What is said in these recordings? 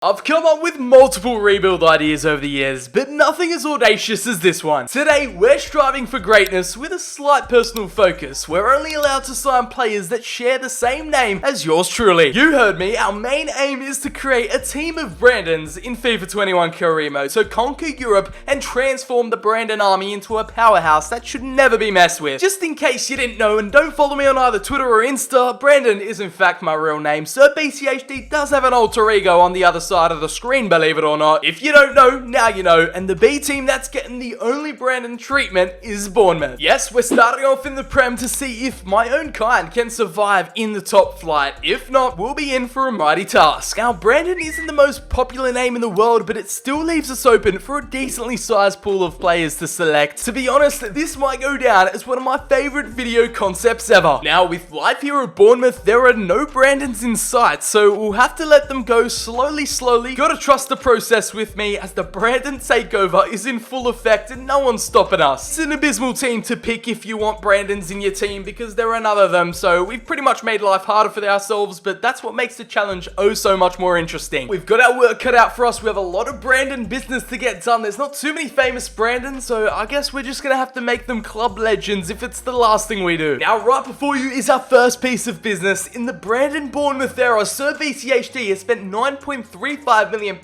I've come up with multiple rebuild ideas over the years, but nothing as audacious as this one. Today, we're striving for greatness with a slight personal focus. We're only allowed to sign players that share the same name as yours truly. You heard me, our main aim is to create a team of Brandons in FIFA 21 career mode, so conquer Europe and transform the Brandon army into a powerhouse that should never be messed with. Just in case you didn't know and don't follow me on either Twitter or Insta, Brandon is in fact my real name, so BCHD does have an alter ego on the other side of the screen, believe it or not. If you don't know, now you know, and the B team that's getting the only Brandon treatment is Bournemouth. Yes, we're starting off in the Prem to see if my own kind can survive in the top flight. If not, we'll be in for a mighty task. Now, Brandon isn't the most popular name in the world, but it still leaves us open for a decently sized pool of players to select. To be honest, this might go down as one of my favorite video concepts ever. Now, with life here at Bournemouth, there are no Brandons in sight, so we'll have to let them go slowly. Gotta trust the process with me as the Brandon takeover is in full effect and no one's stopping us. It's an abysmal team to pick if you want Brandons in your team because there are none of them, so we've pretty much made life harder for ourselves, but that's what makes the challenge oh so much more interesting. We've got our work cut out for us. We have a lot of Brandon business to get done. There's not too many famous Brandons, so I guess we're just gonna have to make them club legends if it's the last thing we do. Now, right before you is our first piece of business. In the Brandon Bournemouth era, Sir BCHD has spent £9.35 million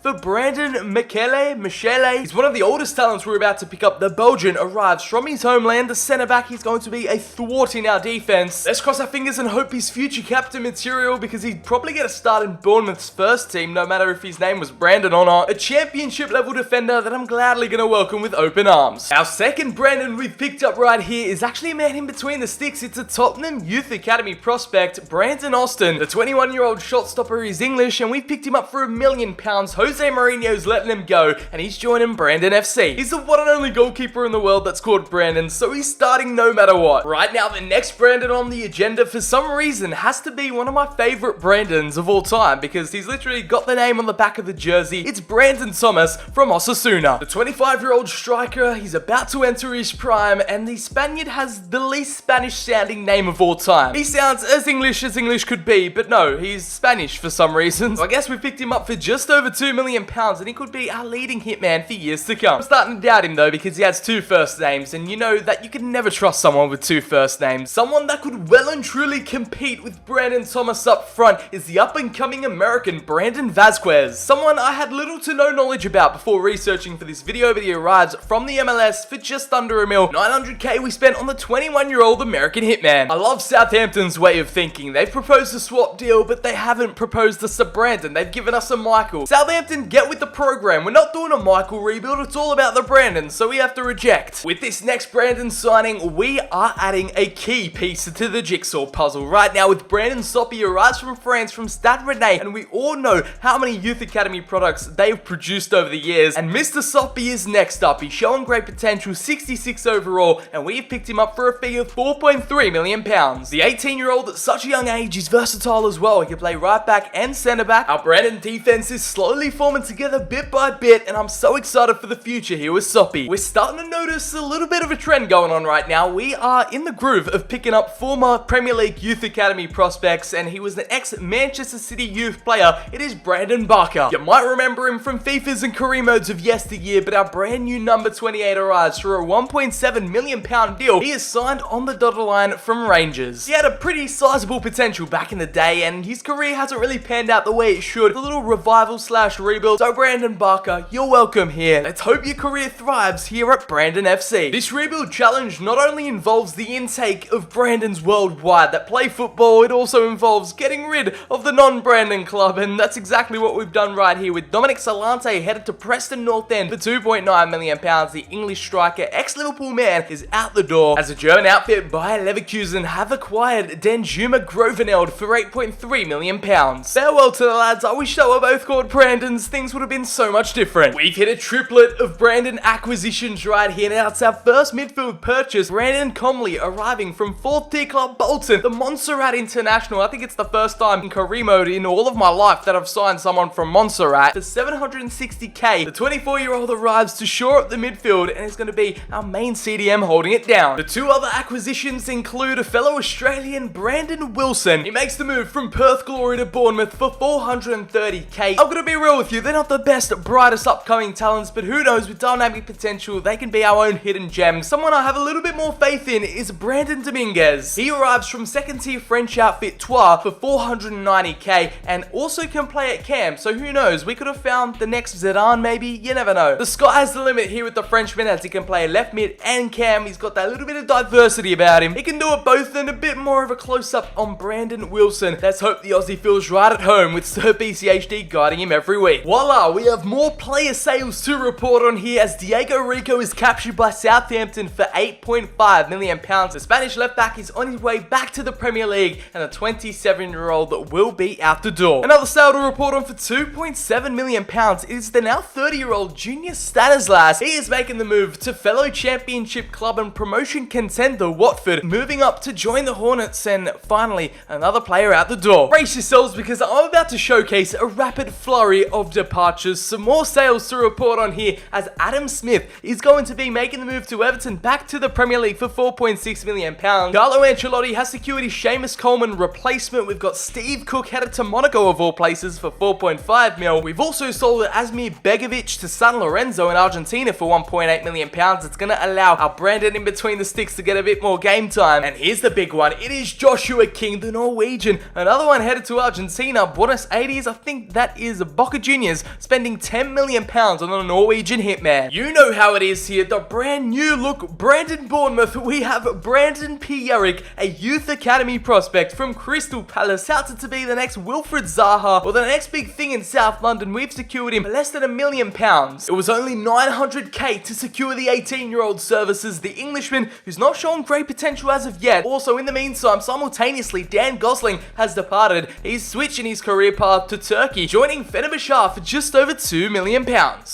for Brandon Michele. He's one of the oldest talents we're about to pick up. The Belgian arrives from his homeland. The centre-back, he's going to be a thwart in our defense. Let's cross our fingers and hope he's future captain material because he'd probably get a start in Bournemouth's first team, no matter if his name was Brandon or not. A championship level defender that I'm gladly going to welcome with open arms. Our second Brandon we've picked up right here is actually a man in between the sticks. It's a Tottenham Youth Academy prospect, Brandon Austin. The 21-year-old shot stopper is English, and we've picked him up for £1 million. Jose Mourinho's letting him go, and he's joining Brandon FC. He's the one and only goalkeeper in the world that's called Brandon, so he's starting no matter what. Right now, the next Brandon on the agenda, for some reason, has to be one of my favorite Brandons of all time, because he's literally got the name on the back of the jersey. It's Brandon Thomas from Osasuna. The 25-year-old striker, he's about to enter his prime, and the Spaniard has the least Spanish-sounding name of all time. He sounds as English could be, but no, he's Spanish for some reason. So I guess we picked him up for just over £2 million, and he could be our leading hitman for years to come. I'm starting to doubt him though, because he has two first names, and you know that you can never trust someone with two first names. Someone that could well and truly compete with Brandon Thomas up front is the up-and-coming American Brandon Vazquez. Someone I had little to no knowledge about before researching for this video, but he arrives from the MLS for just under $1 million. 900k we spent on the 21-year-old American hitman. I love Southampton's way of thinking. They've proposed a swap deal, but they haven't proposed us a Brandon. They've given us a Michael. Southampton, get with the program. We're not doing a Michael rebuild. It's all about the Brandon, so we have to reject. With this next Brandon signing, we are adding a key piece to the jigsaw puzzle. Right now, with Brandon Soppy arrives from France, from Stade Rennais, and we all know how many Youth Academy products they've produced over the years, and Mr. Soppy is next up. He's showing great potential, 66 overall, and we've picked him up for a fee of £4.3 million. The 18-year-old at such a young age is versatile as well. He can play right back and centre back. Our Brandon defense is slowly forming together bit by bit, and I'm so excited for the future here with Soppy. We're starting to notice a little bit of a trend going on right now. We are in the groove of picking up former Premier League Youth Academy prospects, and he was an ex-Manchester City youth player. It is Brandon Barker. You might remember him from FIFA's and career modes of yesteryear, but our brand new number 28 arrives for a £1.7 million deal. He is signed on the dotted line from Rangers. He had a pretty sizable potential back in the day, and his career hasn't really panned out the way it should. A little revival / rebuild. So Brandon Barker, you're welcome here. Let's hope your career thrives here at Brandon FC. This rebuild challenge not only involves the intake of Brandons worldwide that play football, it also involves getting rid of the non-Brandon club, and that's exactly what we've done right here with Dominic Salante headed to Preston North End for £2.9 million. The English striker, ex-Liverpool man, is out the door as a German outfit by Leverkusen have acquired Danjuma Groveneld for £8.3 million. Farewell to the lads. I wish they were both called Brandons. Things would have been so much different. We've hit a triplet of Brandon acquisitions right here. Now it's our first midfield purchase. Brandon Comley arriving from 4th tier club Bolton, the Montserrat International. I think it's the first time in career mode in all of my life that I've signed someone from Montserrat for £760k. The 24-year-old arrives to shore up the midfield and is going to be our main CDM holding it down. The two other acquisitions include a fellow Australian, Brandon Wilson. He makes the move from Perth Glory to Bournemouth for £410,000. 130k. I'm gonna be real with you, they're not the best, brightest upcoming talents, but who knows, with dynamic potential, they can be our own hidden gem. Someone I have a little bit more faith in is Brandon Dominguez. He arrives from second tier French outfit Troyes for 490k and also can play at cam, so who knows, we could have found the next Zidane maybe, you never know. The sky's the limit here with the Frenchman, as he can play left mid and cam. He's got that little bit of diversity about him. He can do it both, and a bit more of a close-up on Brandon Wilson. Let's hope the Aussie feels right at home with Sir BCHD guiding him every week. Voila, we have more player sales to report on here, as Diego Rico is captured by Southampton for £8.5 million. The Spanish left-back is on his way back to the Premier League, and the 27-year-old that will be out the door. Another sale to report on for £2.7 million is the now 30-year-old Junior Stanislas. He is making the move to fellow Championship club and promotion contender Watford, moving up to join the Hornets, and finally another player out the door. Brace yourselves, because I'm about to showcase a rapid flurry of departures. Some more sales to report on here, as Adam Smith is going to be making the move to Everton back to the Premier League for £4.6 million. Carlo Ancelotti has secured his Seamus Coleman replacement. We've got Steve Cook headed to Monaco of all places for £4.5 million. We've also sold Asmir Begovic to San Lorenzo in Argentina for £1.8 million. It's going to allow our Brandon in between the sticks to get a bit more game time. And here's the big one. It is Joshua King, the Norwegian. Another one headed to Argentina. Buenos Aires, I think that is Boca Juniors, spending £10 million on a Norwegian hitman. You know how it is here. The brand new look Brandon Bournemouth. We have Brandon Pierrick, a youth academy prospect from Crystal Palace, touted to be the next Wilfred Zaha or the next big thing in South London. We've secured him for less than £1 million. It was only 900k to secure the 18-year-old services. The Englishman, who's not shown great potential as of yet. Also, in the meantime, simultaneously, Dan Gosling has departed. He's switching his career path to Turkey, joining Fenerbahçe for just over £2 million.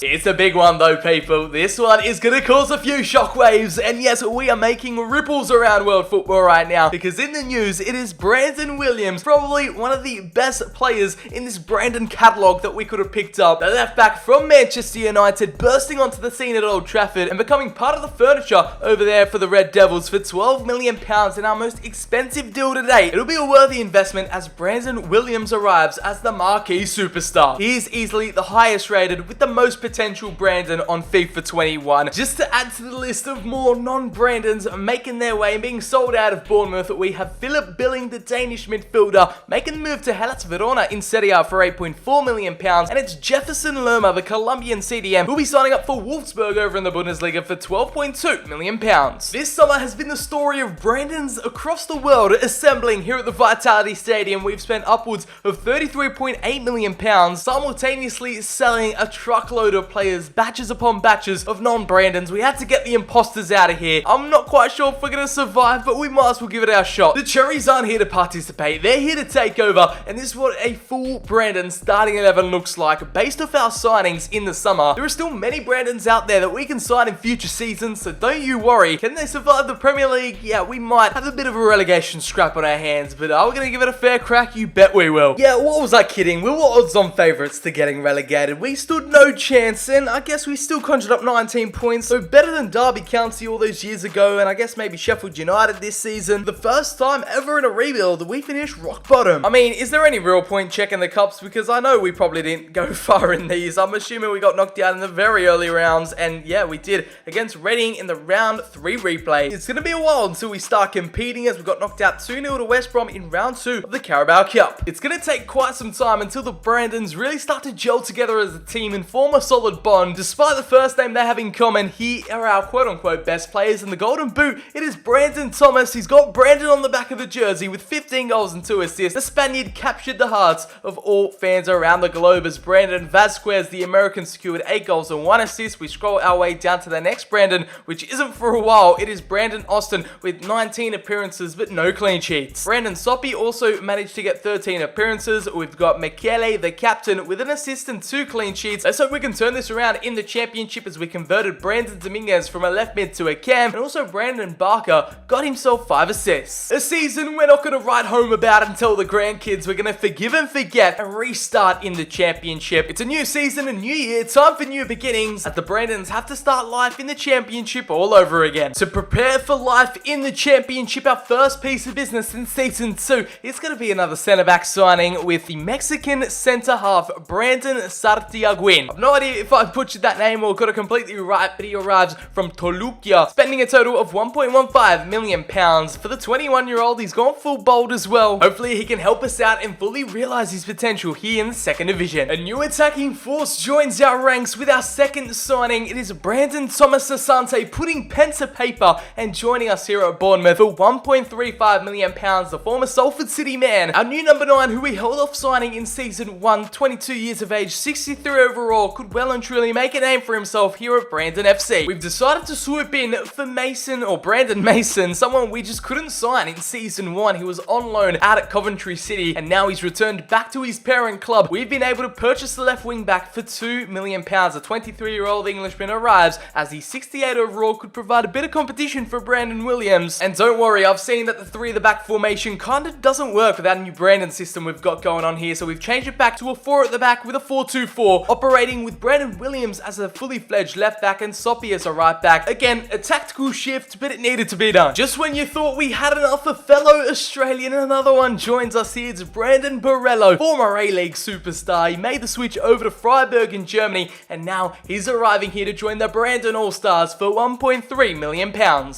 It's a big one though, people. This one is going to cause a few shockwaves, and yes, we are making ripples around world football right now, because in the news, it is Brandon Williams, probably one of the best players in this Brandon catalogue that we could have picked up. The left back from Manchester United, bursting onto the scene at Old Trafford and becoming part of the furniture over there for the Red Devils for £12 million in our most expensive deal to date. It'll be a worthy investment, as Brandon Williams arrives as the marquee superstar. He is easily the highest rated with the most potential Brandon on FIFA 21. Just to add to the list of more non-Brandons making their way and being sold out of Bournemouth, we have Philip Billing, the Danish midfielder, making the move to Hellas Verona in Serie A for £8.4 million, and it's Jefferson Lerma, the Colombian CDM, who'll be signing up for Wolfsburg over in the Bundesliga for £12.2 million. This summer has been the story of Brandons across the world assembling here at the Vitality Stadium. We've spent upwards of £33.8 million, simultaneously selling a truckload of players, batches upon batches of non-Brandons. We had to get the imposters out of here. I'm not quite sure if we're going to survive, but we might as well give it our shot. The Cherries aren't here to participate, they're here to take over, and this is what a full Brandon starting 11 looks like. Based off our signings in the summer, there are still many Brandons out there that we can sign in future seasons, so don't you worry. Can they survive the Premier League? Yeah, we might have a bit of a relegation scrap on our hands, but are we going to give it a fair crack? You bet we will. Yeah, what was I kidding? We were odds-on favourites to getting relegated. We stood no chance, and I guess we still conjured up 19 points, so better than Derby County all those years ago, and I guess maybe Sheffield United this season. The first time ever in a rebuild, we finished rock bottom. I mean, is there any real point checking the cups? Because I know we probably didn't go far in these. I'm assuming we got knocked out in the very early rounds, and yeah, we did, against Reading in the round 3 replay. It's going to be a while until we start competing, as we got knocked out 2-0 to West Brom in round 2 of the Carabao Cup. It's going to take quite some time until the Brandons really start to gel together as a team and form a solid bond. Despite the first name they have in common, here are our quote-unquote best players in the Golden Boot. It is Brandon Thomas. He's got Brandon on the back of the jersey with 15 goals and 2 assists. The Spaniard captured the hearts of all fans around the globe, as Brandon Vasquez, the American, secured 8 goals and 1 assist. We scroll our way down to the next Brandon, which isn't for a while. It is Brandon Austin with 19 appearances but no clean sheets. Brandon Soppy also managed to get 13 appearances. We've got Michele, the captain, with an assist and 2 clean sheets. Let's hope we can turn this around in the championship, as we converted Brandon Dominguez from a left mid to a cam, and also Brandon Barker got himself 5 assists. A season we're not going to write home about and tell the grandkids. We're going to forgive and forget and restart in the championship. It's a new season, a new year, time for new beginnings, as the Brandons have to start life in the championship all over again. To prepare for life in the championship, our first piece of business in season 2 is going to be another centre back signing with the Mexican Dominican centre-half Brandon Sartiaguin. I've no idea if I butchered that name or got it completely right, but he arrives from Toluca, spending a total of £1.15 million. For the 21-year-old, he's gone full bold as well. Hopefully he can help us out and fully realise his potential here in the second division. A new attacking force joins our ranks with our second signing. It is Brandon Thomas Asante putting pen to paper and joining us here at Bournemouth for £1.35 million, the former Salford City man. Our new number 9, who we held off signing in season 1, 22 years of age, 63 overall, could well and truly make a name for himself here at Brandon FC. We've decided to swoop in for Mason, or Brandon Mason, someone we just couldn't sign in season 1. He was on loan out at Coventry City and now he's returned back to his parent club. We've been able to purchase the left wing back for £2 million. A 23-year-old Englishman arrives as the 68 overall could provide a bit of competition for Brandon Williams. And don't worry, I've seen that the 3 at the back formation kind of doesn't work with that new Brandon system we've got going on here, so we've changed it back to a 4 at the back with a 4-2-4, operating with Brandon Williams as a fully fledged left back and Soppy as a right back. Again, a tactical shift, but it needed to be done. Just when you thought we had enough, a fellow Australian, another one joins us here. It's Brandon Borrello, former A-League superstar. He made the switch over to Freiburg in Germany, and now he's arriving here to join the Brandon All-Stars for £1.3 million.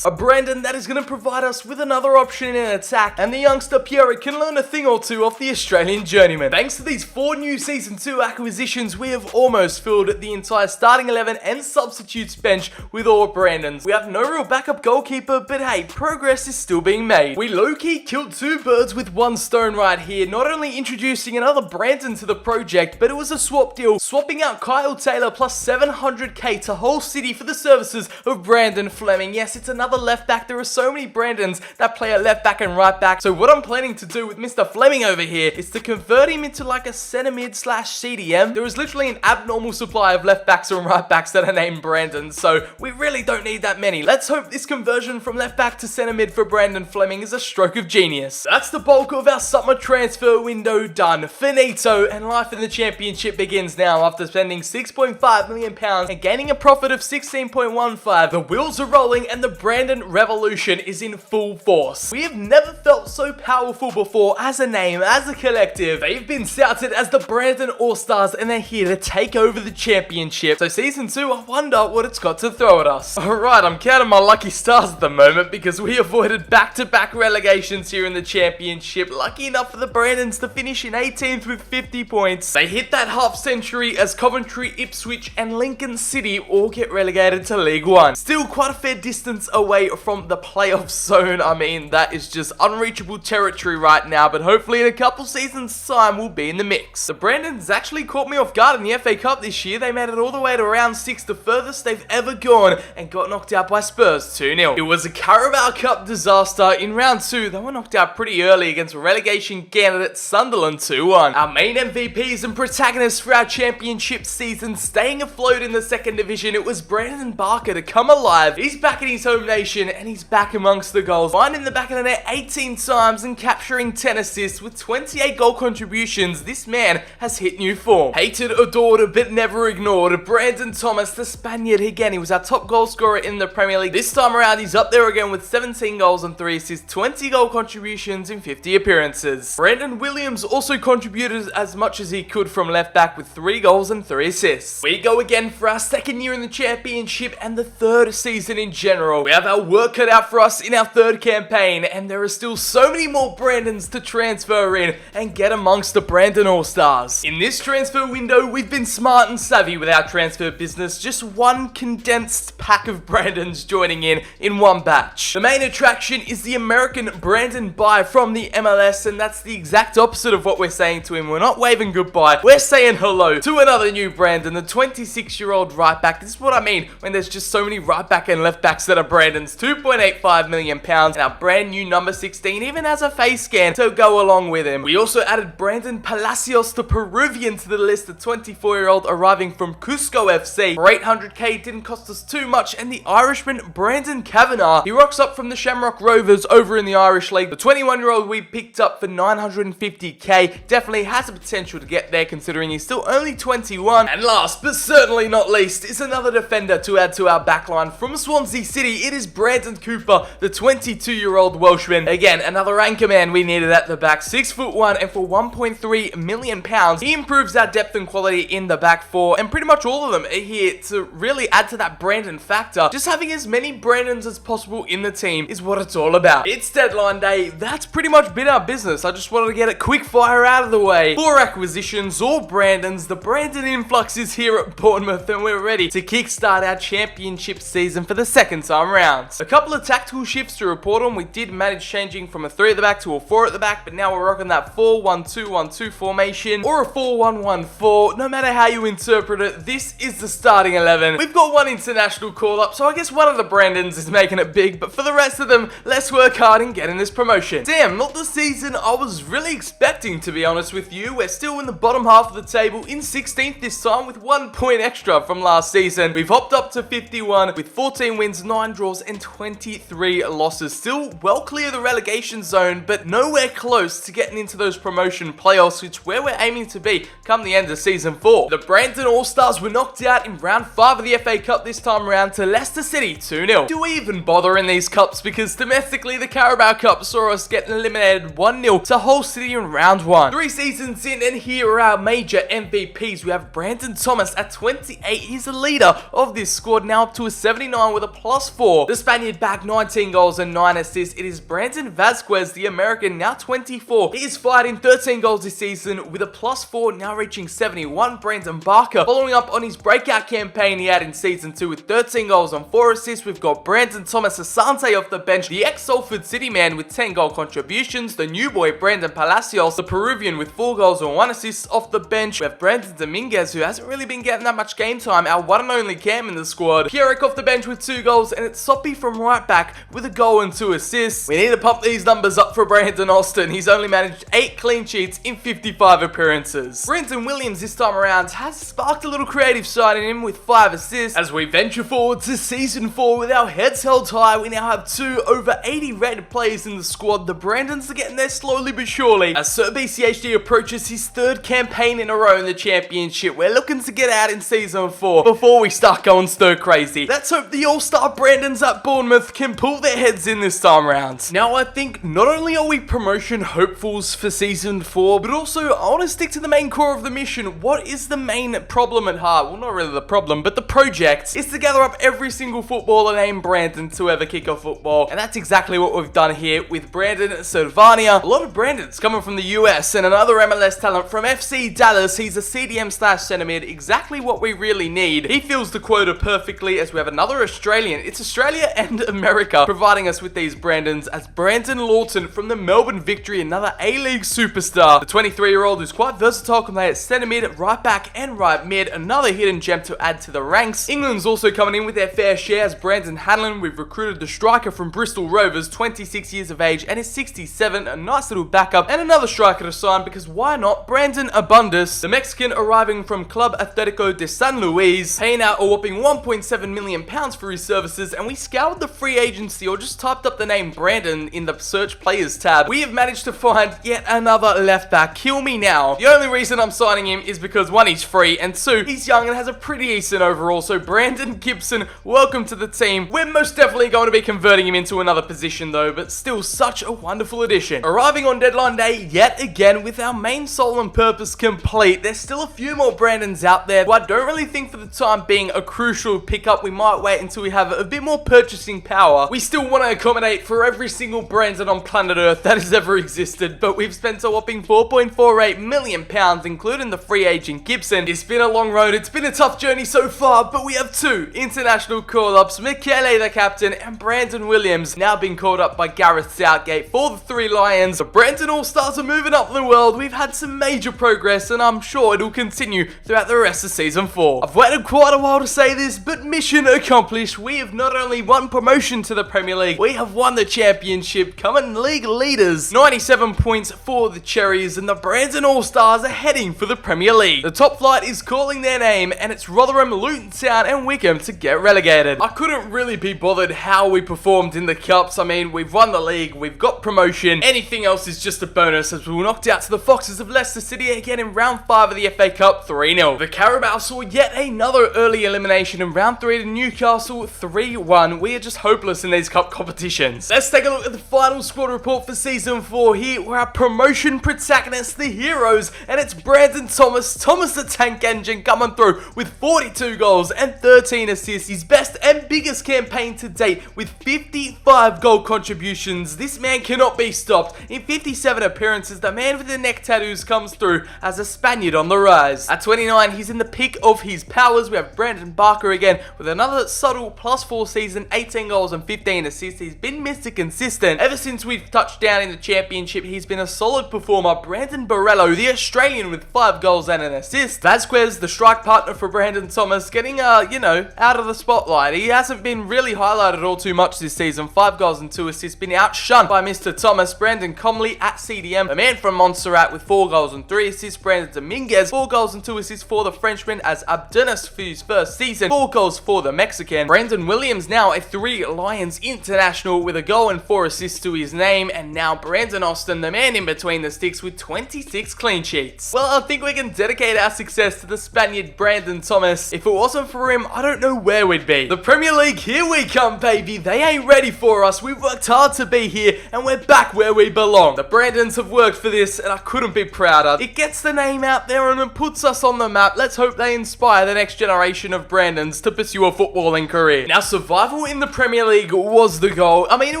A Brandon that is going to provide us with another option in attack, and the youngster Pierre can learn a thing or two off the Australian journeyman. Thanks to these 4 new Season 2 acquisitions, we have almost filled the entire starting 11 and substitutes bench with all Brandons. We have no real backup goalkeeper, but hey, progress is still being made. We low-key killed 2 birds with 1 stone right here, not only introducing another Brandon to the project, but it was a swap deal, swapping out Kyle Taylor plus 700k to Hull City for the services of Brandon Fleming. Yes, it's another left back. There are so many Brandons that play at left back and right back, so what I'm planning to do with Mr. Fleming over here is to convert him into like a centre mid / CDM. There is literally an abnormal supply of left backs and right backs that are named Brandon, so we really don't need that many. Let's hope this conversion from left back to centre mid for Brandon Fleming is a stroke of genius. That's the bulk of our summer transfer window done. Finito, and life in the championship begins now after spending £6.5 million and gaining a profit of 16.15. The wheels are rolling and the Brandon revolution is in full force. We have never felt so powerful before as a name, as a collective. They've been touted as the Brandon All-Stars and they're here to take over the championship. So season 2, I wonder what it's got to throw at us. Alright, I'm counting my lucky stars at the moment because we avoided back-to-back relegations here in the championship. Lucky enough for the Brandons to finish in 18th with 50 points. They hit that half century as Coventry, Ipswich and Lincoln City all get relegated to League 1. Still quite a fair distance away from the playoff zone. I mean, that is just unreachable territory right now, but hopefully in a couple seasons time we'll be in the mix. The Brandons actually caught me off guard in the FA Cup this year. They made it all the way to round 6, the furthest they've ever gone, and got knocked out by Spurs 2-0. It was a Carabao Cup disaster. In round 2, they were knocked out pretty early against relegation candidate Sunderland 2-1. Our main MVPs and protagonists for our championship season staying afloat in the second division, it was Brandon Barker to come alive. He's back in his home nation and he's back amongst the goals, finding the back of the net 18 times and capturing 10 assists with 28 goal contributions. This man has hit new form. Hated, adored, but never ignored. Brandon Thomas, the Spaniard, again, he was our top goal scorer in the Premier League. This time around, he's up there again with 17 goals and 3 assists, 20 goal contributions in 50 appearances. Brandon Williams also contributed as much as he could from left back with 3 goals and 3 assists. We go again for our second year in the championship and the third season in general. We have our work cut out for us in our third campaign, and there are still so many more Brandons to transfer in and get amongst the Brandon All-Stars. In this transfer window, we've been smart and savvy with our transfer business. Just one condensed pack of Brandons joining in one batch. The main attraction is the American Brandon buy from the MLS, and that's the exact opposite of what we're saying to him. We're not waving goodbye. We're saying hello to another new Brandon, the 26-year-old right back. This is what I mean when there's just so many right back and left backs that are Brandons. £2.85 million, and our brand new number 16 even has a face scan to go along with him. We also added Brandon Palacios, the Peruvian, to the list, the 24-year-old arriving from Cusco FC. For 800k, didn't cost us too much, and the Irishman Brandon Kavanagh, he rocks up from the Shamrock Rovers over in the Irish League. The 21-year-old we picked up for 950k definitely has the potential to get there considering he's still only 21. And last but certainly not least is another defender to add to our backline from Swansea City. It is Brandon Cooper, the 22-year-old Welshman. Again, another anchor man we needed at the back, 6'1", and for £1.3 million, he improves our depth and quality in the back four, and pretty much all of them are here to really add to that Brandon factor. Just having as many Brandons as possible in the team is what it's all about. It's deadline day. That's pretty much been our business. I just wanted to get it quick fire out of the way. 4 acquisitions, all Brandons. The Brandon influx is here at Bournemouth, and we're ready to kickstart our championship season for the second time round. A couple of tactical shifts to report on. We did manage changing from a 3 at the back to a 4 at the back, but now we're rocking that 4-1-2-1-2 formation or a 4-1-1-4. No matter how you interpret it, this is the starting 11. We've got one international call up, so I guess one of the Brandons is making it big, but for the rest of them, let's work hard in getting this promotion. Damn, not the season I was really expecting, to be honest with you. We're still in the bottom half of the table, in 16th this time with 1 point extra from last season. We've hopped up to 51 with 14 wins, 9 draws, and 23 losses. Still well clear of the relegation zone, but nowhere close to getting into those promotion playoffs, which is where we're aiming to be come the end of season 4. The Brandon All-Stars were knocked out in round 5 of the FA Cup this time around to Leicester City 2-0. Do we even bother in these cups? Because domestically, the Carabao Cup saw us get eliminated 1-0 to Hull City in round 1. 3 seasons in, and here are our major MVPs. We have Brandon Thomas at 28. He's the leader of this squad, now up to a 79 with a +4. The Spaniard back 19 goals and 9 assists. It is Brandon Vasquez, the American, now 24. He is fighting 13 goals this season with a +4, now reaching 71. Brandon Barker, following up on his breakout campaign he had in season 2 with 13 goals and 4 assists. We've got Brandon Thomas Asante off the bench, the ex-Salford City man with 10 goal contributions. The new boy Brandon Palacios, the Peruvian, with 4 goals and 1 assist off the bench. We have Brandon Dominguez, who hasn't really been getting that much game time, our one and only cam in the squad. Kierik off the bench with 2 goals, and it's Soppy from right back with a goal and 2 assists. We need to pump these numbers up for Brandon Austin. He's only managed 8 clean sheets in 55 appearances. Brenton Williams this time around has sparked a little creative side in him with 5 assists. As we venture forward to season 4 with our heads held high, we now have 2 over 80 rated players in the squad. The Brandons are getting there slowly but surely. As Sir BCHD approaches his 3rd campaign in a row in the championship, we're looking to get out in season 4 before we start going stir crazy. Let's hope the all-star Brandons at Bournemouth can pull their heads in this time round. Now, I think not only are we promotion hopefuls for season 4, but also I want to stick to the main core of the mission. What is the main problem at heart? Well, not really the problem, but the project is to gather up every single footballer named Brandon to ever kick off football, and that's exactly what we've done here with Brandon Silvania. A lot of Brandons coming from the US, and another MLS talent from FC Dallas. He's a CDM/center mid, exactly what we really need. He fills the quota perfectly, as we have another Australian. It's Australia and America providing us with these Brandons, as Brandon Lawton from the Melbourne Victory, another A-League superstar. The 23-year-old who's quite versatile, can play at center mid, right back, and right mid. Another hidden gem to add to the ranks. England's also coming in with their fair share, as Brandon Hanlon. We've recruited the striker from Bristol Rovers, 26 years of age, and is 67. A nice little backup, and another striker to sign, because why not? Brandon Abundis, the Mexican, arriving from Club Atletico de San Luis, paying out a whopping £1.7 million for his services, and we scoured the free agency, or just typed up the name Brandon in the search players tab. We have managed to find yet another left back. Kill me now. The only reason I'm signing him is because 1, he's free, and 2, he's young and has a pretty decent overall. So Brandon Gibson, welcome to the team. We're most definitely going to be converting him into another position though, but still such a wonderful addition. Arriving on deadline day yet again with our main soul and purpose complete. There's still a few more Brandons out there, but I don't really think for the time being a crucial pickup. We might wait until we have a bit more purchasing power. We still want to accommodate for every single Brandon on planet Earth that has ever existed, but we've spent a whopping £4.48 million, including the free agent Gibson. It's been a long road, it's been a tough journey so far, but we have 2 international call-ups, Michele the captain and Brandon Williams, now being called up by Gareth Southgate for the 3 Lions. The Brandon All-Stars are moving up the world. We've had some major progress, and I'm sure it'll continue throughout the rest of season 4. I've waited quite a while to say this, but mission accomplished. We have not only won promotion to the Premier League, we have won the championship, coming league leaders. 97 points for the Cherries, and the Brandon All-Stars are heading for the Premier League. The top flight is calling their name, and it's Rotherham, Luton Town, and Wickham to get relegated. I couldn't really be bothered how we performed in the Cups. I mean, we've won the league, we've got promotion. Anything else is just a bonus, as we were knocked out to the Foxes of Leicester City again in round 5 of the FA Cup 3-0. The Carabao saw yet another early elimination in round 3 to Newcastle 3-1. We are just hopeless in these cup competitions. Let's take a look at the final final squad report for Season 4 here. We're our promotion protagonists, the heroes, and it's Brandon Thomas the Tank Engine, coming through with 42 goals and 13 assists. His best and biggest campaign to date with 55 goal contributions. This man cannot be stopped. In 57 appearances, the man with the neck tattoos comes through as a Spaniard on the rise. At 29, he's in the peak of his powers. We have Brandon Barker again with another subtle +4 season, 18 goals and 15 assists. He's been Mr. Consistent. Ever since we've touched down in the championship, he's been a solid performer. Brandon Barello, the Australian, with 5 goals and an assist. Vasquez, the strike partner for Brandon Thomas, getting, out of the spotlight. He hasn't been really highlighted all too much this season. 5 goals and 2 assists, been outshunned by Mr. Thomas. Brandon Comley at CDM, a man from Montserrat, with 4 goals and 3 assists. Brandon Dominguez, 4 goals and 2 assists for the Frenchman as Abdenas for his first season. 4 goals for the Mexican. Brandon Williams, now a 3 Lions international with a goal and 4 assists to his name. And now Brandon Austin, the man in between the sticks, with 26 clean sheets. Well, I think we can dedicate our success to the Spaniard Brandon Thomas. If it wasn't for him, I don't know where we'd be. The Premier League, here we come, baby. They ain't ready for us. We've worked hard to be here, and we're back where we belong. The Brandons have worked for this, and I couldn't be prouder. It gets the name out there and it puts us on the map. Let's hope they inspire the next generation of Brandons to pursue a footballing career. Now, survival in the Premier League was the goal. I mean, it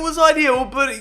was ideal, but,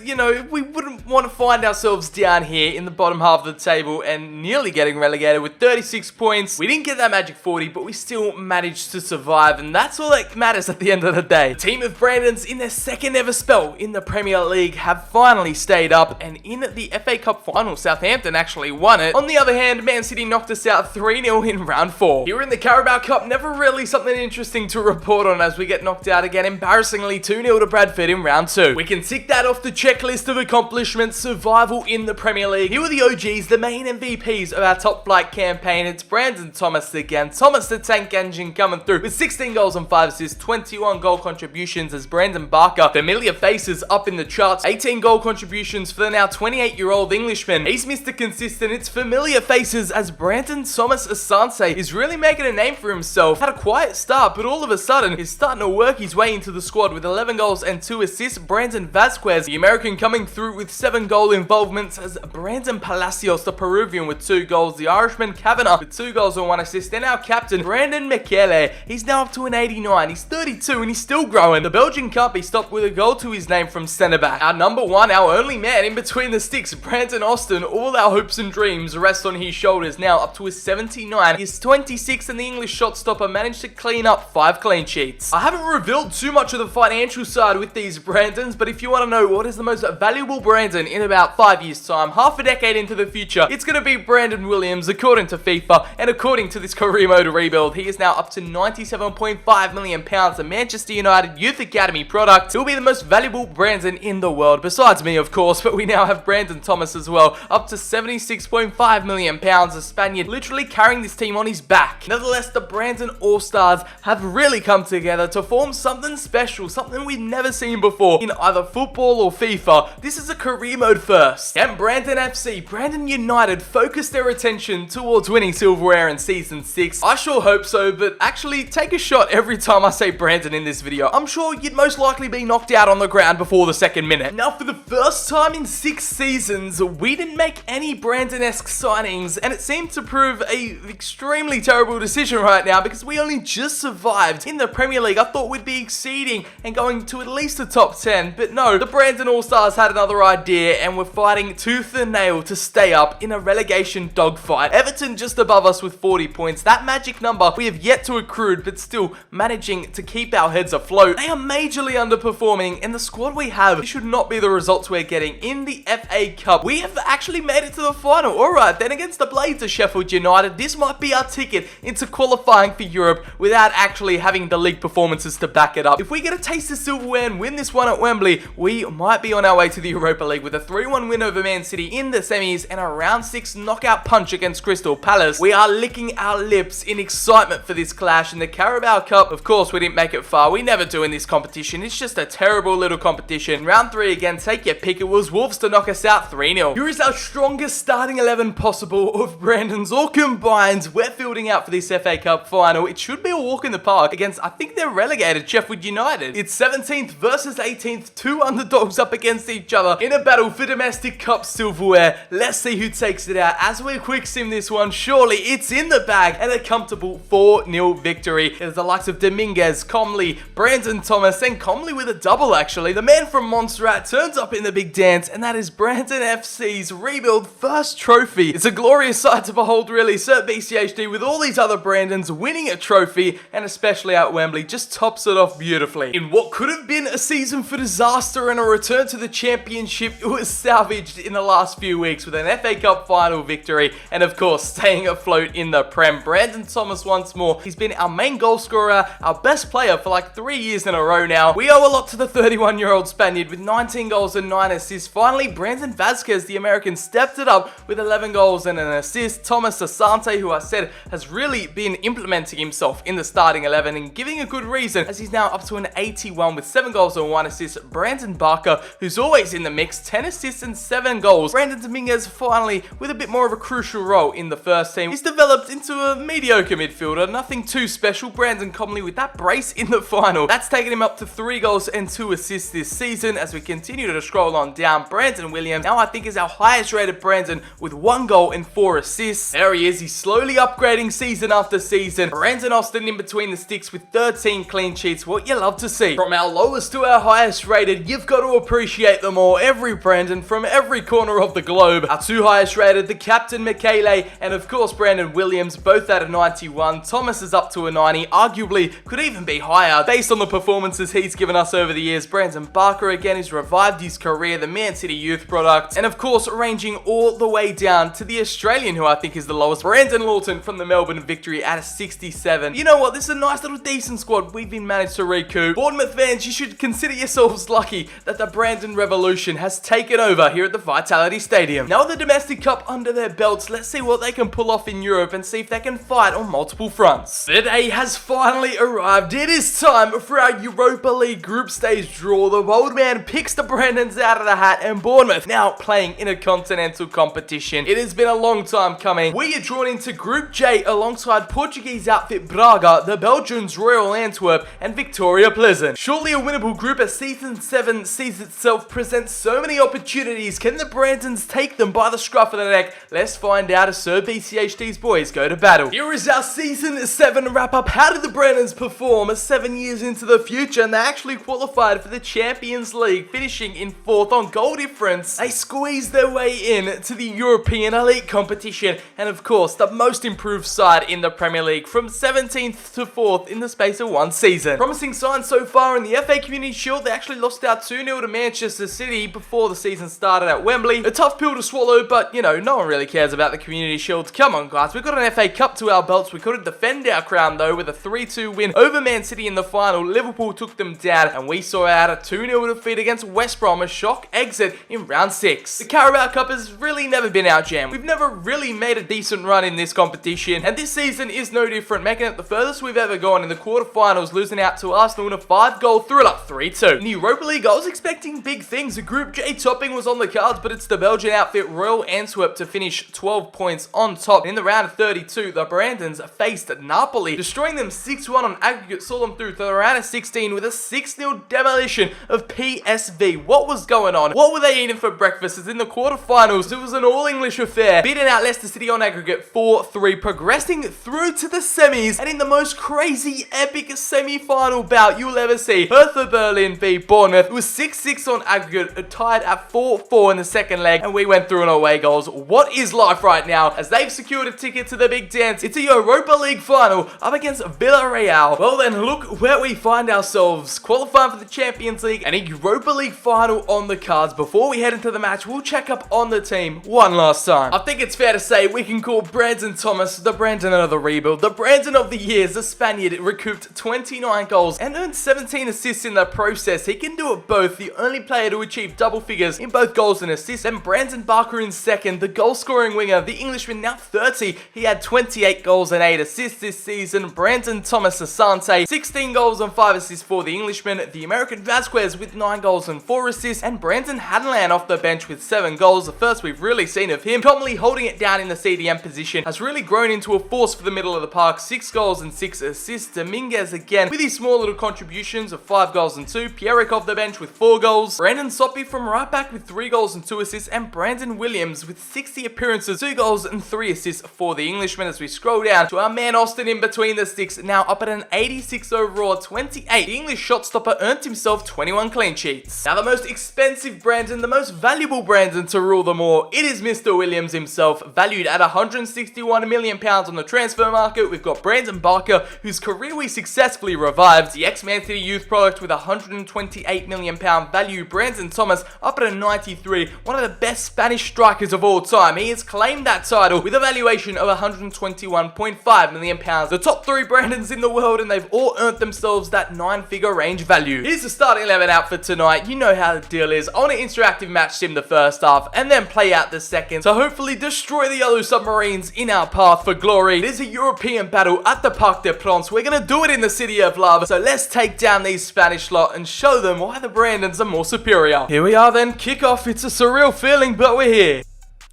we wouldn't want to find ourselves down here in the bottom half of the table and nearly getting relegated with 36 points. We didn't get that magic 40, but we still managed to survive, and that's all that matters at the end of the day. The team of Brandons, in their second ever spell in the Premier League, have finally stayed up, and in the FA Cup final, Southampton actually won it. On the other hand, Man City knocked us out 3-0 in round 4. Here in the Carabao Cup, never really something interesting to report on as we get knocked out again, embarrassingly 2-0 to Bradford in round 2. We can tick that off the checklist of accomplishments: survival in the Premier League. Here were the OGs, the main MVPs of our top flight campaign. It's Brandon Thomas again. Thomas the Tank Engine coming through with 16 goals and 5 assists, 21 goal contributions as Brandon Barker. Familiar faces up in the charts. 18 goal contributions for the now 28-year-old Englishman. He's Mr. Consistent. It's familiar faces as Brandon Thomas Asante is really making a name for himself. Had a quiet start, but all of a sudden is starting to work his way into the squad with 11 goals and 2 assists. Brandon Vasquez, the American, coming through with 7 goal involvements as Brandon Palacios, the Peruvian, with 2 goals. The Irishman Kavanagh with 2 goals and 1 assist. And our captain, Brandon Michele. He's now up to an 89. He's 32 and he's still growing. The Belgian can't be stopped with a goal to his name from centre back. Our number 1, our only man in between the sticks, Brandon Austin. All our hopes and dreams rest on his shoulders, now up to his 79. He's 26 and the English shot stopper managed to clean up 5 clean sheets. I haven't revealed too much of the financial side with these Brandons, but if you want to know what is the most valuable Brandon in about 5 years time, half a decade into the future, it's going to be Brandon Williams according to FIFA, and according to this career mode rebuild, he is now up to £97.5 million, a Manchester United Youth Academy product. He'll be the most valuable Brandon in the world, besides me of course, but we now have Brandon Thomas as well, up to £76.5 million, a Spaniard literally carrying this team on his back. Nevertheless, the Brandon All-Stars have really come together to form something special, something we've never seen before in either football or FIFA. This is a career mode first. Can Brandon FC, Brandon United, focus their attention towards winning silverware in Season 6? I sure hope so, but actually take a shot every time I say Brandon in this video. I'm sure you'd most likely be knocked out on the ground before the second minute. Now, for the first time in 6 seasons, we didn't make any Brandon-esque signings, and it seemed to prove a extremely terrible decision right now because we only just survived in the Premier League. I thought we'd be exceeding and going to at least the top 10, but no, the Brandon All-Stars had another idea and we're fighting tooth and nail to stay up in a relegation dogfight. Everton just above us with 40 points. That magic number we have yet to accrue, but still managing to keep our heads afloat. They are majorly underperforming, and the squad we have, this should not be the results we're getting in the FA Cup. We have actually made it to the final. Alright, then against the Blades of Sheffield United, this might be our ticket into qualifying for Europe without actually having the league performances to back it up. If we get a taste of silverware and win this one at Wembley, we might be on our way to the Europa League with a 3-1 win over Man City in the semis and a round 6 knockout punch against Crystal Palace. We are licking our lips in excitement for this clash. In the Carabao Cup, of course, we didn't make it far. We never do in this competition. It's just a terrible little competition. Round 3 again, take your pick. It was Wolves to knock us out 3-0. Here is our strongest starting 11 possible of Brandon's all combined. We're fielding out for this FA Cup final. It should be a walk in the park against, I think they're relegated, Sheffield United. It's 17th versus 18th, 2 underdogs up against against each other in a battle for domestic cup silverware. Let's see who takes it out as we quick sim this one. Surely it's in the bag and a comfortable 4-0 victory. There's the likes of Dominguez, Comley, Brandon Thomas, and Comley with a double actually. The man from Montserrat turns up in the big dance, and that is Brandon FC's rebuild first trophy. It's a glorious sight to behold really. Sir BCHD with all these other Brandons winning a trophy, and especially at Wembley, just tops it off beautifully. In what could have been a season for disaster and a return to the championship, it was salvaged in the last few weeks with an FA Cup final victory, and of course staying afloat in the Prem. Brandon Thomas once more. He's been our main goal scorer, our best player for like 3 years in a row now. We owe a lot to the 31-year-old Spaniard with 19 goals and 9 assists. Finally, Brandon Vazquez, the American, stepped it up with 11 goals and an assist. Thomas Asante, who I said has really been implementing himself in the starting 11 and giving a good reason, as he's now up to an 81 with 7 goals and 1 assist. Brandon Barker, who's always in the mix, 10 assists and 7 goals. Brandon Dominguez finally with a bit more of a crucial role in the first team. He's developed into a mediocre midfielder, nothing too special. Brandon Comley with that brace in the final. That's taken him up to 3 goals and 2 assists this season. As we continue to scroll on down, Brandon Williams now I think is our highest rated Brandon with 1 goal and 4 assists. There he is, he's slowly upgrading season after season. Brandon Austin in between the sticks with 13 clean sheets, what you love to see. From our lowest to our highest rated, you've got to appreciate them all. Every Brandon from every corner of the globe. Our 2 highest rated, the captain Michele and of course Brandon Williams, both at a 91. Thomas is up to a 90, arguably could even be higher based on the performances he's given us over the years. Brandon Barker again has revived his career, the Man City youth product, and of course ranging all the way down to the Australian, who I think is the lowest, Brandon Lawton from the Melbourne Victory at a 67. You know what, this is a nice little decent squad we've been managed to recoup. Bournemouth fans, you should consider yourselves lucky that the Brandon Revolution has taken over here at the Vitality Stadium. Now with the domestic cup under their belts, let's see what they can pull off in Europe and see if they can fight on multiple fronts. The day has finally arrived. It is time for our Europa League group stage draw. The bold man picks the Brandons out of the hat, and Bournemouth now playing in a continental competition. It has been a long time coming. We are drawn into Group J alongside Portuguese outfit Braga, the Belgians Royal Antwerp, and Victoria Pleasant. Surely a winnable group as Season 7 sees itself present so many opportunities. Can the Brandons take them by the scruff of the neck? Let's find out as Sir BCHD's boys go to battle. Here is our Season 7 wrap-up. How did the Brandons perform 7 years into the future? And they actually qualified for the Champions League, finishing in 4th on goal difference. They squeezed their way in to the European Elite competition, and of course the most improved side in the Premier League, from 17th to 4th in the space of 1 season. Promising signs so far in the FA Community Shield. They actually lost out 2-0 to Manchester City before the season started at Wembley. A tough pill to swallow, but you know, no one really cares about the Community Shield. Come on guys, we've got an FA Cup to our belts. We couldn't defend our crown though with a 3-2 win over Man City in the final. Liverpool took them down, and we saw out a 2-0 defeat against West Brom, a shock exit in round 6. The Carabao Cup has really never been our jam. We've never really made a decent run in this competition, and this season is no different, making it the furthest we've ever gone in the quarterfinals, losing out to Arsenal in a 5-goal thriller, 3-2. In the Europa League, I was expecting big things. The Group J topping was on the cards, but it's the Belgian outfit Royal Antwerp to finish 12 points on top. In the round of 32, the Brandons faced Napoli, destroying them 6-1 on aggregate, saw them through to the round of 16 with a 6-0 demolition of PSV. What was going on? What were they eating for breakfast? As in the quarterfinals, it was an all-English affair, beating out Leicester City on aggregate 4-3, progressing through to the semis, and in the most crazy, epic semi-final bout you'll ever see, Hertha Berlin v Bournemouth. It was 6-6 on aggregate, tied at 4-4 in the second leg, and we went through on away goals. What is life right now, as they've secured a ticket to the big dance? It's a Europa League final up against Villarreal. Well then, look where we find ourselves, qualifying for the Champions League and a Europa League final on the cards. Before we head into the match, we'll check up on the team one last time. I think it's fair to say we can call Brandon Thomas the Brandon of the rebuild, the Brandon of the years. The Spaniard recouped 29 goals and earned 17 assists in the process. He can do it both, the only player to achieve double figures in both goals and assists. And Brandon Barker in second, the goal-scoring winger, the Englishman now 30. He had 28 goals and 8 assists this season. Brandon Thomas Asante, 16 goals and 5 assists for the Englishman. The American Vazquez with 9 goals and 4 assists. And Brandon Hadland off the bench with 7 goals, the first we've really seen of him. Comley holding it down in the CDM position, has really grown into a force for the middle of the park. 6 goals and 6 assists. Dominguez again with his small little contributions of 5 goals and 2. Pierrick off the bench with 4 goals. goals, Brandon Soppy from right back with 3 goals and 2 assists, and Brandon Williams with 60 appearances, 2 goals and 3 assists for the Englishman. As we scroll down to our man Austin in between the sticks, now up at an 86 overall, 28. The English shot stopper earned himself 21 clean sheets. Now the most expensive Brandon, the most valuable Brandon to rule them all, it is Mr. Williams himself, valued at £161 million on the transfer market. We've got Brandon Barker, whose career we successfully revived, the ex-Man City youth product with £128 million value. Brandon Thomas up at a 93, one of the best Spanish strikers of all time. He has claimed that title with a valuation of £121.5 million. The top 3 Brandons in the world, and they've all earned themselves that 9-figure range value. Here's the starting 11 out for tonight. You know how the deal is. I want to interactive match sim the first half and then play out the second to hopefully destroy the yellow submarines in our path for glory. It is a European battle at the Parc des Princes. We're going to do it in the City of Love. So let's take down these Spanish lot and show them why the Brandons are more superior. Here we are then. Kickoff. It's a surreal feeling, but we're here.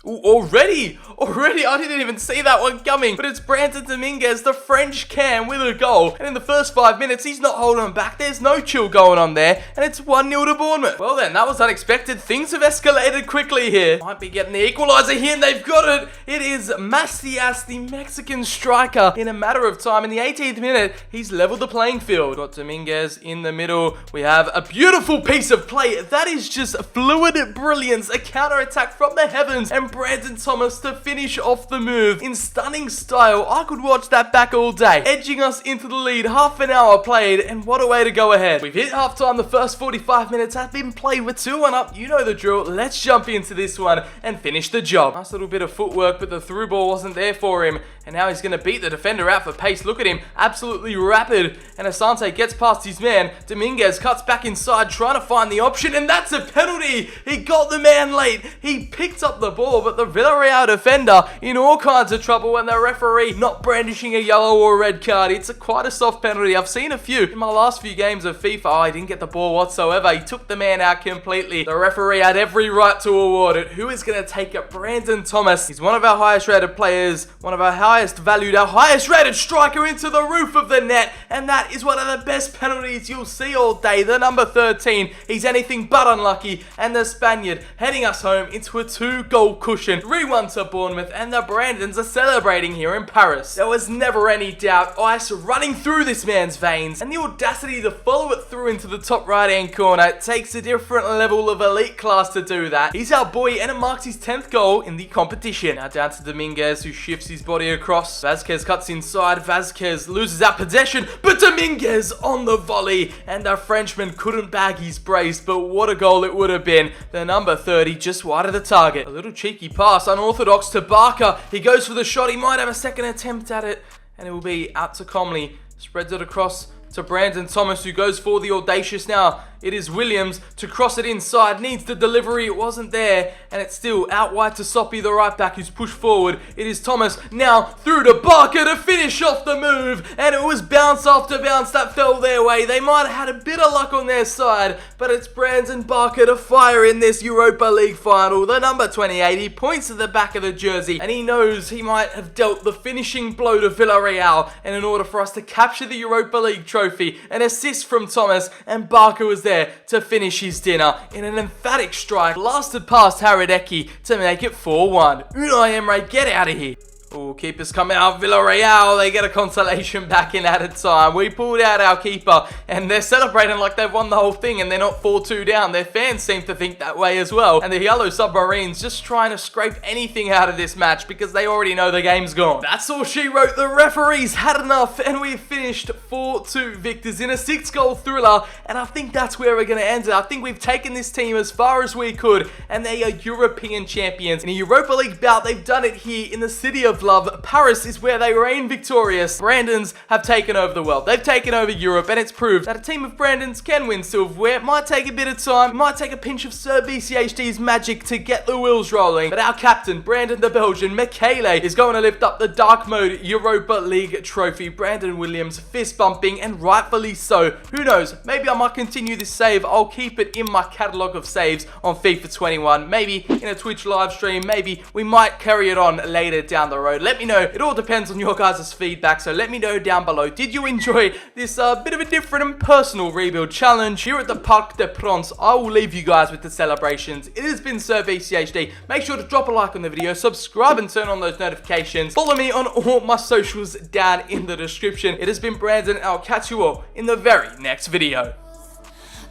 Ooh, already, I didn't even see that one coming, but it's Brandon Dominguez, the French can, with a goal, and in the first 5 minutes, he's not holding them back. There's no chill going on there, and it's 1-0 to Bournemouth. Well then, that was unexpected. Things have escalated quickly here. Might be getting the equalizer here, and they've got it. It is Macias, the Mexican striker. In a matter of time, in the 18th minute, he's leveled the playing field. Got Dominguez in the middle. We have a beautiful piece of play. That is just fluid brilliance, a counter-attack from the heavens, and Brandon Thomas to finish off the move in stunning style. I could watch that back all day. Edging us into the lead, half an hour played, and what a way to go ahead. We've hit halftime. The first 45 minutes have been played. We're 2-1 up. You know the drill. Let's jump into this one and finish the job. Nice little bit of footwork, but the through ball wasn't there for him. And now he's going to beat the defender out for pace. Look at him. Absolutely rapid. And Asante gets past his man. Dominguez cuts back inside, trying to find the option. And that's a penalty. He got the man late. He picked up the ball, but the Villarreal defender in all kinds of trouble, and the referee not brandishing a yellow or red card. It's quite a soft penalty. I've seen a few in my last few games of FIFA. Oh, he didn't get the ball whatsoever. He took the man out completely. The referee had every right to award it. Who is going to take it? Brandon Thomas. He's one of our highest rated players, one of our highest valued, our highest rated striker into the roof of the net, and that is one of the best penalties you'll see all day. The number 13, he's anything but unlucky, and the Spaniard heading us home into a 2-goal cushion. 3-1 to Bournemouth, and the Brandons are celebrating here in Paris. There was never any doubt. Ice running through this man's veins, and the audacity to follow it through into the top right-hand corner. It takes a different level of elite class to do that. He's our boy, and it marks his 10th goal in the competition. Now down to Dominguez, who shifts his body across. Vasquez cuts inside. Vasquez loses that possession, but Dominguez on the volley, and the Frenchman couldn't bag his brace, but what a goal it would have been. The number 30 just wide of the target. A little cheeky pass, unorthodox to Barker. He goes for the shot. He might have a second attempt at it, and it will be out to Comley. Spreads it across to Brandon Thomas, who goes for the audacious. Now it is Williams to cross it inside. Needs the delivery. It wasn't there, and it's still out wide to Soppy, the right back, who's pushed forward. It is Thomas now through to Barker to finish off the move, and it was bounce after bounce that fell their way. They might have had a bit of luck on their side, but it's Brandon Barker to fire in this Europa League final. The number 28, he points to the back of the jersey, and he knows he might have dealt the finishing blow to Villarreal, and in order for us to capture the Europa League trophy, an assist from Thomas, and Barker was there to finish his dinner in an emphatic strike, blasted past Haradecki to make it 4-1. Unai Emery, get out of here. Oh, keepers come out. Villarreal, they get a consolation back in added time. We pulled out our keeper, and they're celebrating like they've won the whole thing, and they're not 4-2 down. Their fans seem to think that way as well. And the yellow submarines just trying to scrape anything out of this match because they already know the game's gone. That's all she wrote. The referees had enough, and we finished 4-2 victors in a 6-goal thriller, and I think that's where we're going to end it. I think we've taken this team as far as we could, and they are European champions. In a Europa League bout, they've done it here in the City of Love. Paris is where they reign victorious. Brandons have taken over the world. They've taken over Europe, and it's proved that a team of Brandons can win silverware. It might take a bit of time. It might take a pinch of Sir BCHD's magic to get the wheels rolling. But our captain, Brandon the Belgian, Michele, is going to lift up the Dark Mode Europa League trophy. Brandon Williams fist bumping, and rightfully so. Who knows? Maybe I might continue this save. I'll keep it in my catalogue of saves on FIFA 21. Maybe in a Twitch live stream. Maybe we might carry it on later down the road. road. Let me know. It all depends on your guys' feedback, so let me know down below. Did you enjoy this bit of a different and personal rebuild challenge? Here at the Parc des Princes, I will leave you guys with the celebrations. It has been Sir BCHD. Make sure to drop a like on the video, subscribe and turn on those notifications. Follow me on all my socials down in the description. It has been Brandon, and I'll catch you all in the very next video.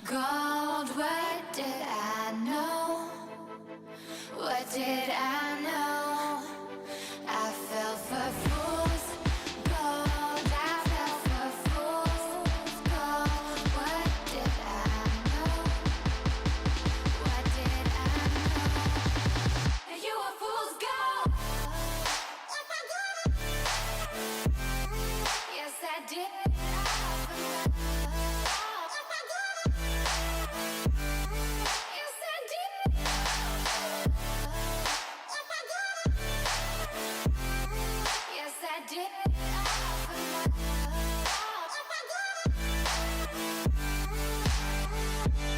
God, what did I know? What did